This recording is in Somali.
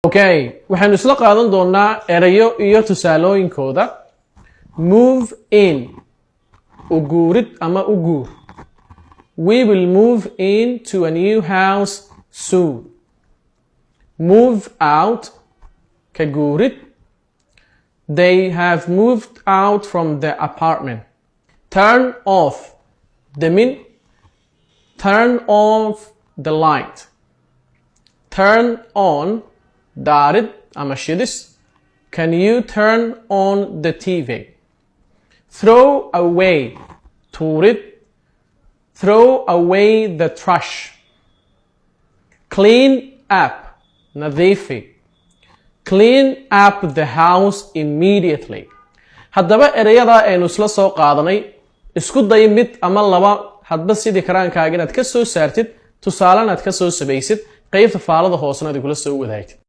Okay, waxaan isla qaadan doonaa erayo iyo tusaalooyinkooda. Move in, uguurid ama uguur. We will move into a new house soon. Move out, ka guurid. They have moved out from the apartment. Turn off, demin. Turn off the light. Turn on, daarid ama shidis. Can you turn on the TV? Throw away, tuurid. Throw away the trash. Clean up, nadiifi. Clean up the house immediately. Haddaba erayada aynu isla soo qaadanay, isku day mid ama laba hadba sidii karaankaaga inaad ka soo saartid, tusaalana aad ka soo sabaysid, qaybta faalada hoosna aad kula soo wadaagtid.